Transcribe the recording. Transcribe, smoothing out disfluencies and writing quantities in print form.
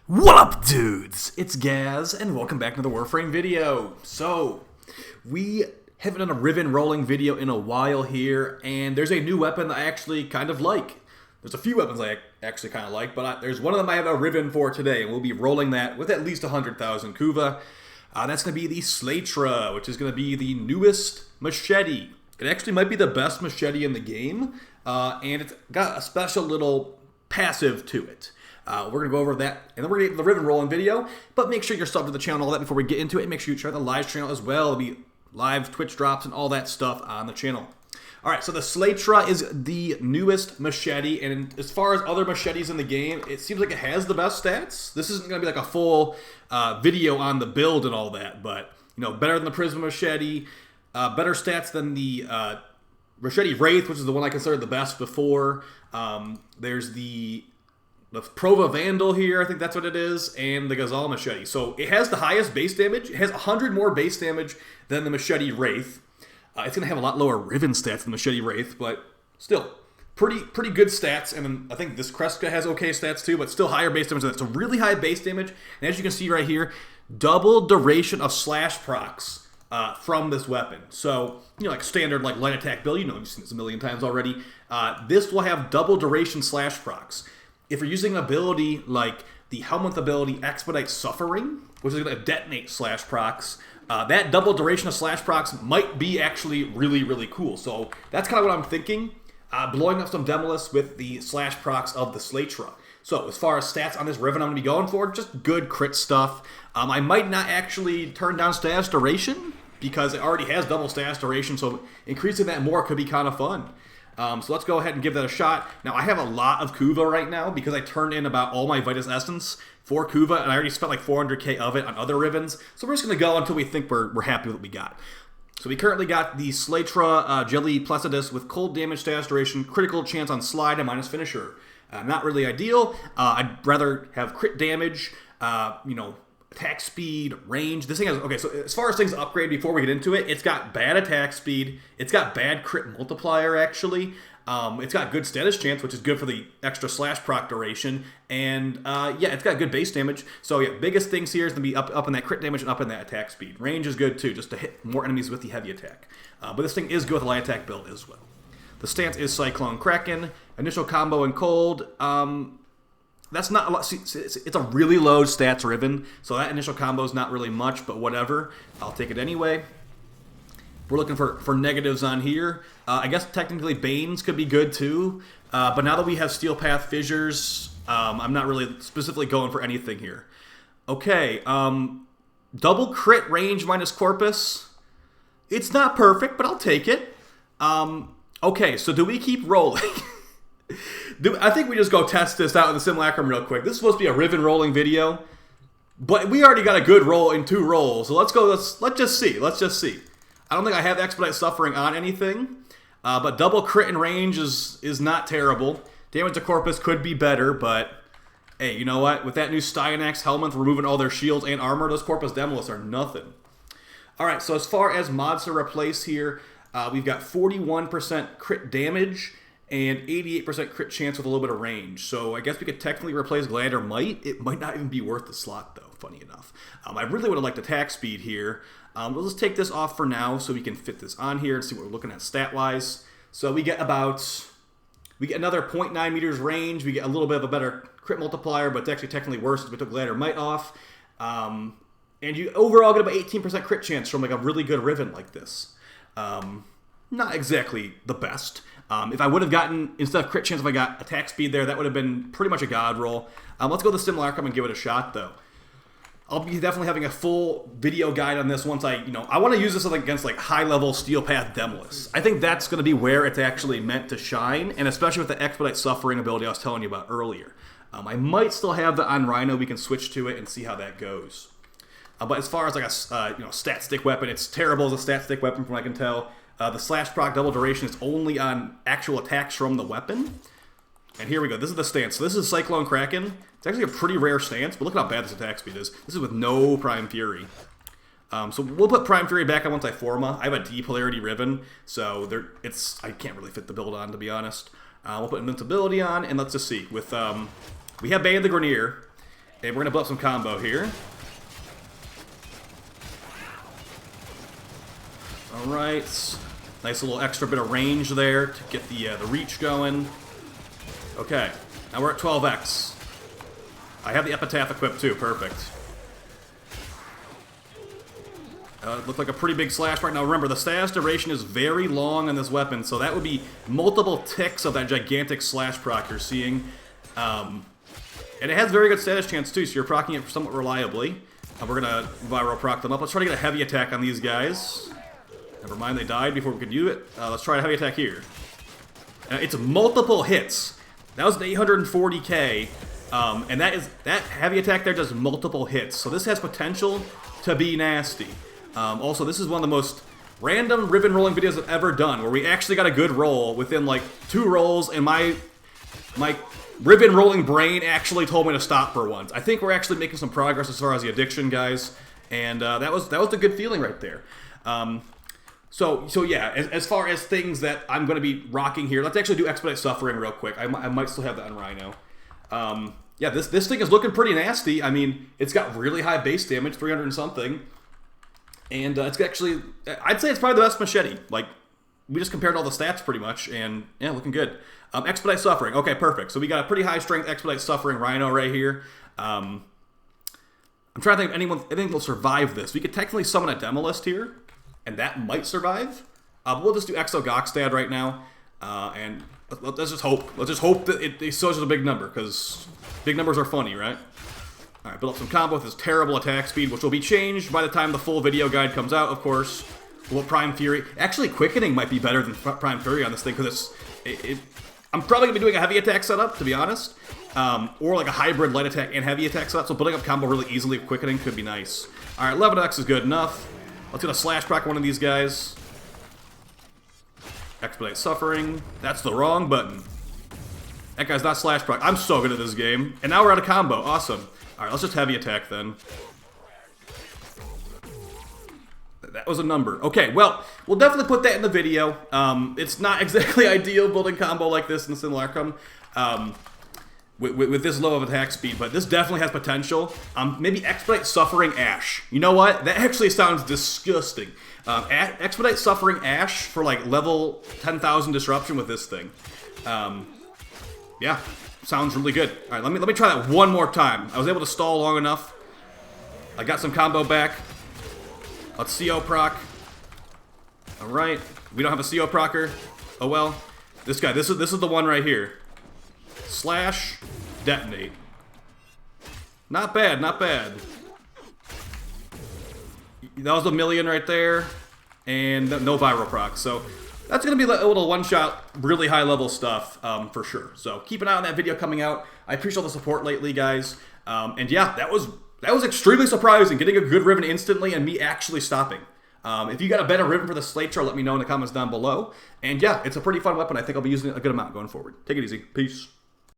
What up, dudes? It's Gaz, and welcome back to the Warframe video. So, we haven't done a Riven rolling video in a while here, and there's a new weapon that I actually kind of like. There's a few weapons I actually kind of like, but there's one of them I have a Riven for today, and we'll be rolling that with at least 100,000 Kuva. That's going to be the Slaytra, which is going to be the newest machete. It actually might be the best machete in the game, and it's got a special little passive to it. We're going to go over that, and then we're going to get the Riven rolling video, but make sure you're subbed to the channel and all that before we get into it. Make sure you check the live channel as well. There'll be live Twitch drops and all that stuff on the channel. Alright, so the Slaytra is the newest machete, and as far as other machetes in the game, it seems like it has the best stats. This isn't going to be like a full video on the build and all that, but, you know, better than the Prism machete, better stats than the Machete Wraith, which is the one I considered the best before. There's the Prova Vandal here, I think that's what it is, and the Ghazal Machete. So it has the highest base damage. It has 100 more base damage than the Machete Wraith. It's going to have a lot lower Riven stats than the Machete Wraith, but still, pretty good stats. And then I think this Kreska has okay stats too, but still higher base damage than that. So really high base damage. And as you can see right here, double duration of slash procs from this weapon. So, you know, like standard like light attack build, you know, you've seen this a million times already. This will have double duration slash procs. If you're using an ability like the Helminth ability Expedite Suffering, which is going to detonate slash procs, that double duration of slash procs might be actually really cool. So that's kind of what I'm thinking. Blowing up some Demoliths with the slash procs of the Slaytra. So as far as stats on this Riven I'm going to be going for, just good crit stuff. I might not actually turn down status duration because it already has double status duration, so increasing that more could be kind of fun. So let's go ahead and give that a shot. Now, I have a lot of Kuva right now because I turned in about all my Vitus Essence for Kuva, and I already spent like 400k of it on other Rivens. So we're just going to go until we think we're happy with what we got. So we currently got the Slaytra Jelly Placidus with cold damage, status duration, critical chance on slide, and minus finisher. Not really ideal. I'd rather have crit damage, you know, attack speed, range. This thing has, okay, so as far as things upgrade before we get into it, it's got bad attack speed, it's got bad crit multiplier actually, it's got good status chance, which is good for the extra slash proc duration, and yeah, it's got good base damage. So yeah, biggest things here is going to be up in that crit damage and up in that attack speed. Range is good too, just to hit more enemies with the heavy attack. But this thing is good with a light attack build as well. The stance is Cyclone Kraken, initial combo and cold. That's not a lot. See, it's a really low stats Riven, so that initial combo is not really much, but whatever. I'll take it anyway. We're looking for negatives on here. I guess technically Banes could be good too, but now that we have Steel Path Fissures, I'm not really specifically going for anything here. Okay, double crit range minus Corpus. It's not perfect, but I'll take it. Okay, so do we keep rolling? I think we just go test this out in the Simulacrum real quick. This is supposed to be a Riven rolling video, but we already got a good roll in 2 rolls. So let's just see. Let's just see. I don't think I have Expedite Suffering on anything, but double crit and range is not terrible. Damage to Corpus could be better, but hey, you know what? With that new Styanax Helminth removing all their shields and armor, those Corpus Demoliths are nothing. Alright, so as far as mods to replace here, we've got 41% crit damage and 88% crit chance with a little bit of range. So I guess we could technically replace Glad or Might. It might not even be worth the slot, though, funny enough. I really would have liked attack speed here. We'll just take this off for now so we can fit this on here and see what we're looking at stat-wise. So we get another 0.9 meters range. We get a little bit of a better crit multiplier, but it's actually technically worse if we took Glad or Might off. And you overall get about 18% crit chance from like a really good Riven like this. Not exactly the best. If I would have gotten, instead of crit chance, if I got attack speed there, that would have been pretty much a god roll. Let's go to the Simulacrum and give it a shot, though. I'll be definitely having a full video guide on this once I want to use this against like high-level Steel Path Demoliths. I think that's going to be where it's actually meant to shine, and especially with the Expedite Suffering ability I was telling you about earlier. I might still have that on Rhino. We can switch to it and see how that goes. But as far as like a stat stick weapon, it's terrible as a stat stick weapon from what I can tell. The slash proc double duration is only on actual attacks from the weapon. And here we go. This is the stance. So this is Cyclone Kraken. It's actually a pretty rare stance, but look at how bad this attack speed is. This is with no Prime Fury. So we'll put Prime Fury back on once I Forma. I have a D polarity Riven, so I can't really fit the build on, to be honest. We'll put Invincibility on, and let's just see. We have Bane the Grenier, And we're going to blow up some combo here. Alright. Nice little extra bit of range there to get the reach going. Okay. Now we're at 12x. I have the epitaph equipped too. Perfect. It looked like a pretty big slash right now. Remember, the status duration is very long on this weapon, so that would be multiple ticks of that gigantic slash proc you're seeing. And it has very good status chance too, so you're procking it somewhat reliably. We're going to viral proc them up. Let's try to get a heavy attack on these guys. Never mind, they died before we could do it. Let's try a heavy attack here. It's multiple hits. That was an 840k, and that heavy attack there does multiple hits. So this has potential to be nasty. Also, this is one of the most random Riven rolling videos I've ever done, where we actually got a good roll within like 2 rolls, and my Riven rolling brain actually told me to stop for once. I think we're actually making some progress as far as the addiction, guys, and that was a good feeling right there. So yeah, as far as things that I'm going to be rocking here, let's actually do Expedite Suffering real quick. I might still have that on Rhino. Yeah, this thing is looking pretty nasty. I mean, it's got really high base damage, 300 and something. And it's actually, I'd say it's probably the best machete. Like, we just compared all the stats pretty much, and yeah, looking good. Expedite Suffering. Okay, perfect. So we got a pretty high strength Expedite Suffering Rhino right here. I'm trying to think if anything will survive this. We could technically summon a Demolist here, and that might survive. We'll just do Exo Gokstad right now, and let's just hope. Let's just hope that it still is a big number, because big numbers are funny, right? Alright, build up some combo with his terrible attack speed, which will be changed by the time the full video guide comes out, of course. Well, Prime Fury. Actually, Quickening might be better than Prime Fury on this thing, because I'm probably going to be doing a heavy attack setup, to be honest. Or like a hybrid light attack and heavy attack setup, so building up combo really easily with Quickening could be nice. Alright, 11x is good enough. Let's get a slash proc one of these guys. Expedite Suffering. That's the wrong button. That guy's not slash proc. I'm so good at this game. And now we're out of combo. Awesome. Alright, let's just heavy attack then. That was a number. Okay, well, we'll definitely put that in the video. It's not exactly ideal building combo like this in the Simulacrum. With this low of attack speed, but this definitely has potential. Maybe Expedite Suffering Ash. You know what? That actually sounds disgusting. Expedite Suffering Ash for like level 10,000 disruption with this thing. Yeah, sounds really good. All right, let me try that one more time. I was able to stall long enough. I got some combo back. Let's CO proc. All right, we don't have a CO procer. Oh well. This guy. This is the one right here. Slash, detonate. Not bad, not bad. That was a million right there, and no viral proc. So that's going to be a little one-shot, really high-level stuff for sure. So keep an eye on that video coming out. I appreciate all the support lately, guys. And yeah, that was extremely surprising, getting a good Riven instantly and me actually stopping. If you got a better Riven for the Slaytra, let me know in the comments down below. And yeah, it's a pretty fun weapon. I think I'll be using it a good amount going forward. Take it easy. Peace.